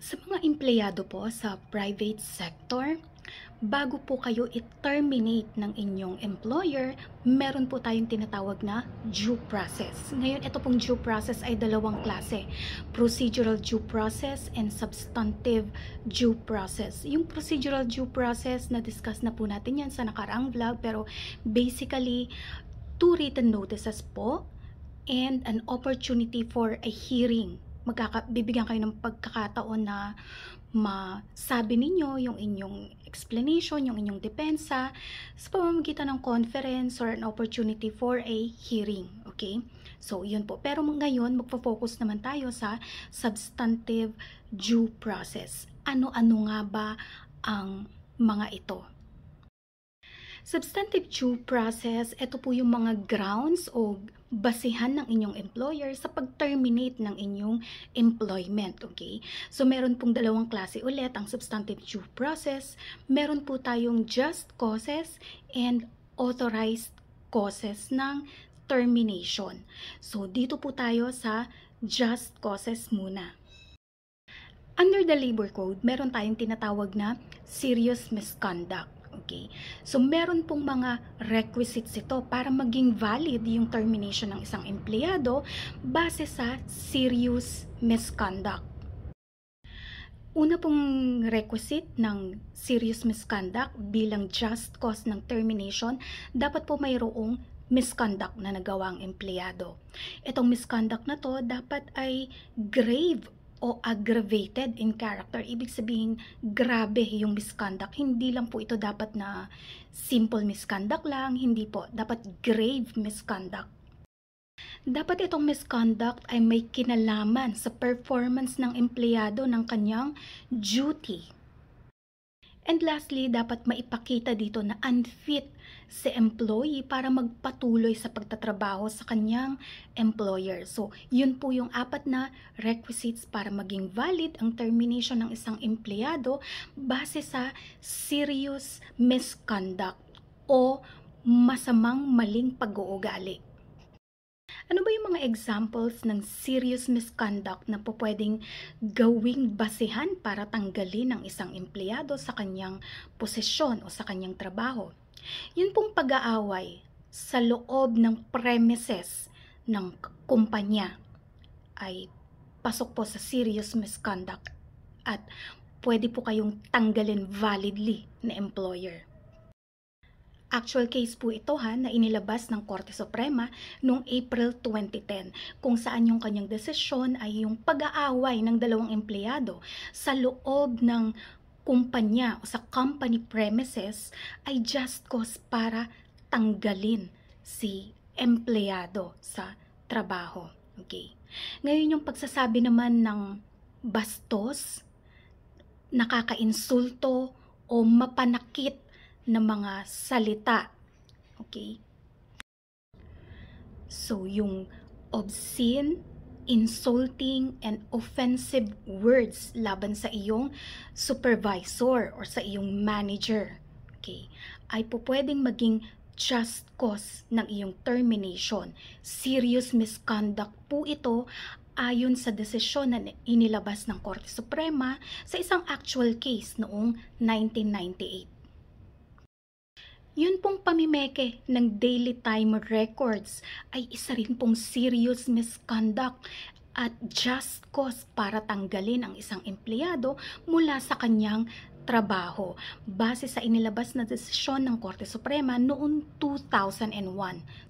Sa mga empleyado po sa private sector, bago po kayo i-terminate ng inyong employer, meron po tayong tinatawag na due process. Ngayon, ito pong due process ay dalawang klase. Procedural due process and substantive due process. Yung procedural due process, na-discuss na po natin yan sa nakaraang vlog, pero basically, 2 written notices po and an opportunity for a hearing. Bibigyan kayo ng pagkakataon na masabi ninyo yung inyong explanation, yung inyong depensa sa pamamagitan ng conference or an opportunity for a hearing. Okay? So, yun po. Pero ngayon, magpo-focus naman tayo sa substantive due process. Ano-ano nga ba ang mga ito? Substantive due process, ito po yung mga grounds o basihan ng inyong employer sa pag-terminate ng inyong employment, okay? So, meron pong dalawang klase ulit, ang substantive due process. Meron po tayong just causes and authorized causes ng termination. So, dito po tayo sa just causes muna. Under the Labor Code, meron tayong tinatawag na serious misconduct. Okay. So, meron pong mga requisites ito para maging valid yung termination ng isang empleyado base sa serious misconduct. Una pong requisite ng serious misconduct bilang just cause ng termination, dapat po mayroong misconduct na nagawa ang empleyado. Itong misconduct na to dapat ay grave o aggravated in character. Ibig sabihin, grabe yung misconduct. Hindi lang po ito dapat na simple misconduct lang. Hindi po. Dapat grave misconduct. Dapat itong misconduct ay may kinalaman sa performance ng empleyado ng kanyang duty. And lastly, dapat maipakita dito na unfit si employee para magpatuloy sa pagtatrabaho sa kanyang employer. So, yun po yung 4 na requisites para maging valid ang termination ng isang empleyado base sa serious misconduct o masamang maling pag-uugali. Ano ba yung mga examples ng serious misconduct na po pwedeng gawing basehan para tanggalin ang isang empleyado sa kanyang posisyon o sa kanyang trabaho? Yun pong pag-aaway sa loob ng premises ng kumpanya ay pasok po sa serious misconduct at pwede po kayong tanggalin validly na employer. Actual case po ito na inilabas ng Korte Suprema noong April 2010 kung saan yung kanyang desisyon ay yung pag-aaway ng dalawang empleyado sa loob ng kumpanya o sa company premises ay just cause para tanggalin si empleyado sa trabaho. Okay. Ngayon yung pagsasabi naman ng bastos, nakakainsulto o mapanakit na mga salita. Okay? So, yung obscene, insulting, and offensive words laban sa iyong supervisor or sa iyong manager, okay, ay po pwedeng maging just cause ng iyong termination. Serious misconduct po ito ayon sa desisyon na inilabas ng Korte Suprema sa isang actual case noong 1998. Yun pong pamimeke ng daily time records ay isa rin pong serious misconduct at just cause para tanggalin ang isang empleyado mula sa kanyang trabaho base sa inilabas na desisyon ng Korte Suprema noong 2001.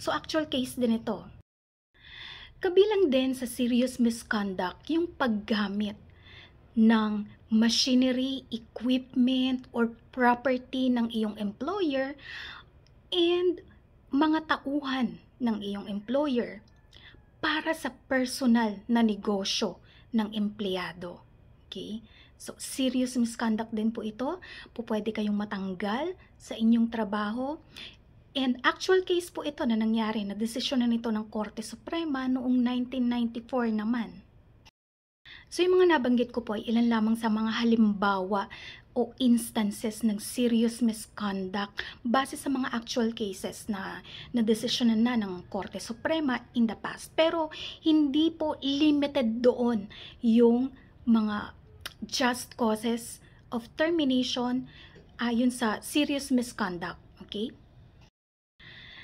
So actual case din ito. Kabilang din sa serious misconduct yung paggamit ng machinery, equipment, or property ng iyong employer and mga tauhan ng iyong employer para sa personal na negosyo ng empleyado. Okay? So, serious misconduct din po ito. Pwede kayong matanggal sa inyong trabaho. And actual case po ito na nangyari na desisyon na nito ng Korte Suprema noong 1994 naman. So, yung mga nabanggit ko po ay ilan lamang sa mga halimbawa o instances ng serious misconduct base sa mga actual cases na desisyonan na ng Korte Suprema in the past. Pero, hindi po limited doon yung mga just causes of termination ayon sa serious misconduct. Okay?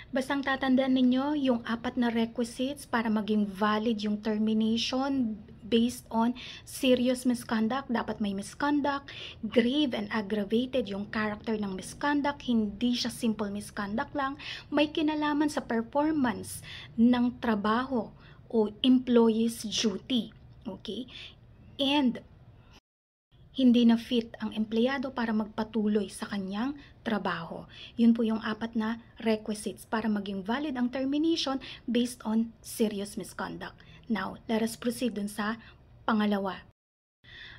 Bastang tatandaan ninyo yung 4 na requisites para maging valid yung termination based on serious misconduct. Dapat may misconduct, grave and aggravated yung character ng misconduct, hindi siya simple misconduct lang, may kinalaman sa performance ng trabaho o employee's duty. Okay? And hindi na fit ang empleyado para magpatuloy sa kanyang trabaho. Yun po yung 4 na requisites para maging valid ang termination based on serious misconduct. Now, let us proceed dun sa pangalawa.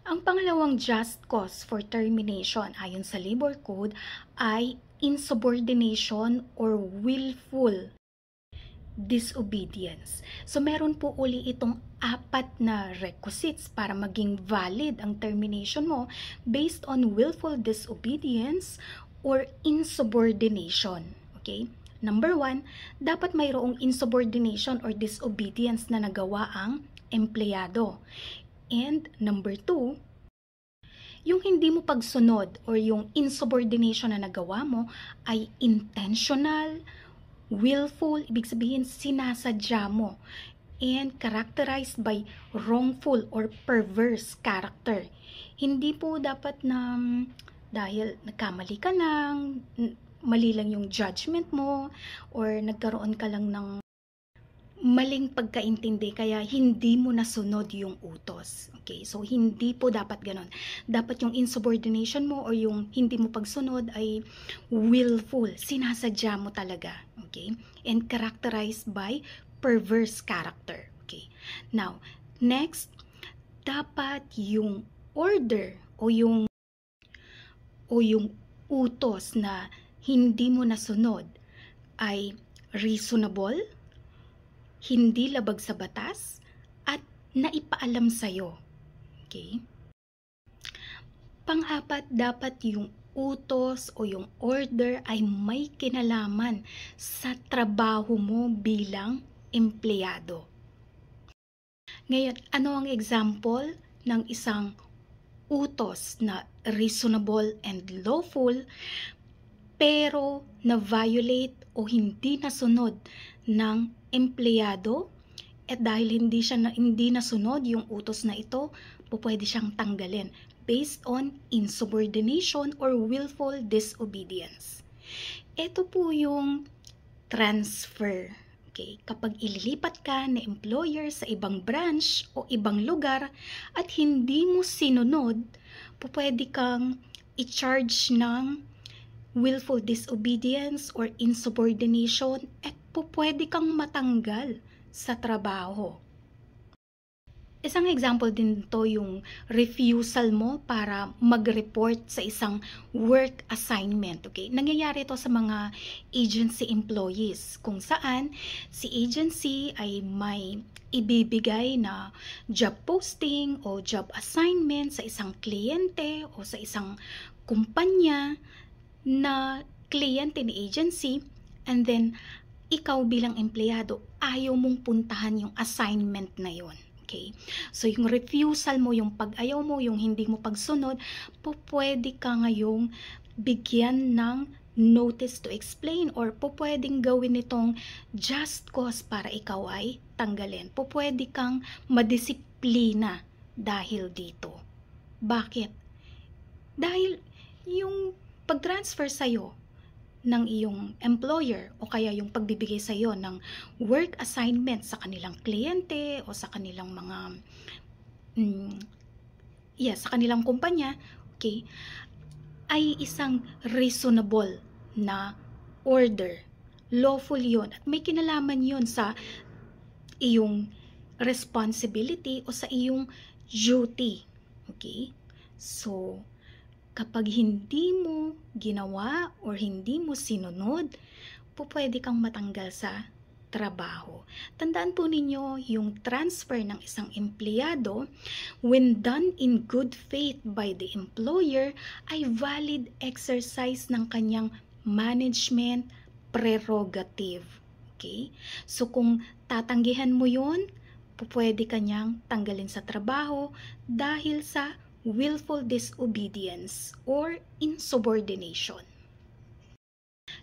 Ang pangalawang just cause for termination ayon sa Labor Code ay insubordination or willful disobedience. So, meron po uli itong 4 na requisites para maging valid ang termination mo based on willful disobedience or insubordination. Okay? Number 1, dapat mayroong insubordination or disobedience na nagawa ang empleyado. And number 2, yung hindi mo pagsunod or yung insubordination na nagawa mo ay intentional, willful, ibig sabihin sinasadya mo, and characterized by wrongful or perverse character. Hindi po dapat na dahil nagkamali ka lang, mali lang yung judgment mo, or nagkaroon ka lang ng maling pagkaintindi kaya hindi mo nasunod yung utos. Okay? So, hindi po dapat ganon. Dapat yung insubordination mo or yung hindi mo pagsunod ay willful. Sinasadya mo talaga. Okay? And characterized by perverse character. Okay? Now, next, dapat yung order o yung utos na hindi mo nasunod ay reasonable, hindi labag sa batas, at naipaalam sa'yo. Okay? Pang-4, dapat yung utos o yung order ay may kinalaman sa trabaho mo bilang empleyado. Ngayon, ano ang example ng isang utos na reasonable and lawful pero na-violate o hindi nasunod ng empleyado, at dahil hindi nasunod yung utos na ito, pwede siyang tanggalin based on insubordination or willful disobedience. Ito po yung transfer. Okay? Kapag ililipat ka na employer sa ibang branch o ibang lugar at hindi mo sinunod, pwede kang i-charge ng willful disobedience or insubordination at pwede kang matanggal sa trabaho. Isang example din to yung refusal mo para mag-report sa isang work assignment. Okay? Nangyayari ito sa mga agency employees kung saan si agency ay may ibibigay na job posting o job assignment sa isang kliyente o sa isang kumpanya na kliyente ni agency, and then ikaw bilang empleyado ayaw mong puntahan yung assignment na yon. Okay? So yung refusal mo, yung pag-ayaw mo, yung hindi mo pagsunod, pwede ka ngayong bigyan ng notice to explain or pwedeng gawin itong just cause para ikaw ay tanggalin. Pwede kang madisiplina dahil dito. Bakit? Dahil yung pag-transfer sa'yo ng iyong employer o kaya yung pagbibigay sa iyo ng work assignment sa kanilang kliyente o sa kanilang mga sa kanilang kumpanya, okay, ay isang reasonable na order. Lawful yon at may kinalaman yon sa iyong responsibility o sa iyong duty. Okay? So, kapag hindi mo ginawa or hindi mo sinunod, pwede kang matanggal sa trabaho. Tandaan po ninyo, yung transfer ng isang empleyado, when done in good faith by the employer, ay valid exercise ng kanyang management prerogative. Okay? So kung tatanggihan mo yun, pwede kanyang tanggalin sa trabaho dahil sa willful disobedience or insubordination.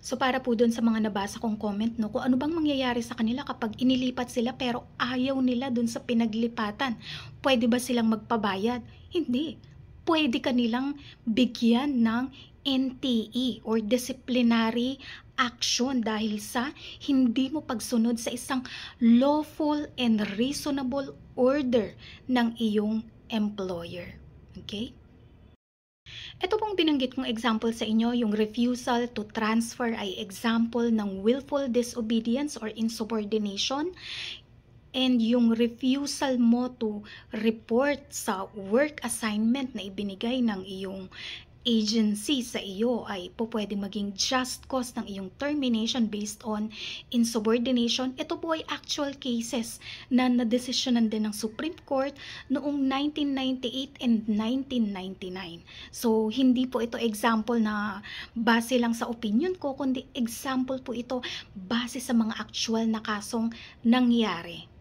So para po dun sa mga nabasa kong comment, no, kung ano bang mangyayari sa kanila kapag inilipat sila pero ayaw nila dun sa pinaglipatan. Pwede ba silang magpabayad? Hindi. Pwede kanilang bigyan ng NTE or disciplinary action dahil sa hindi mo pagsunod sa isang lawful and reasonable order ng iyong employer. Okay? Ito pong binanggit kong example sa inyo, yung refusal to transfer ay example ng willful disobedience or insubordination. And yung refusal mo to report sa work assignment na ibinigay ng iyong agency sa iyo ay pwede maging just cause ng iyong termination based on insubordination. Ito po ay actual cases na nadesisyonan din ng Supreme Court noong 1998 and 1999. So, hindi po ito example na base lang sa opinion ko, kundi example po ito base sa mga actual na kasong nangyari.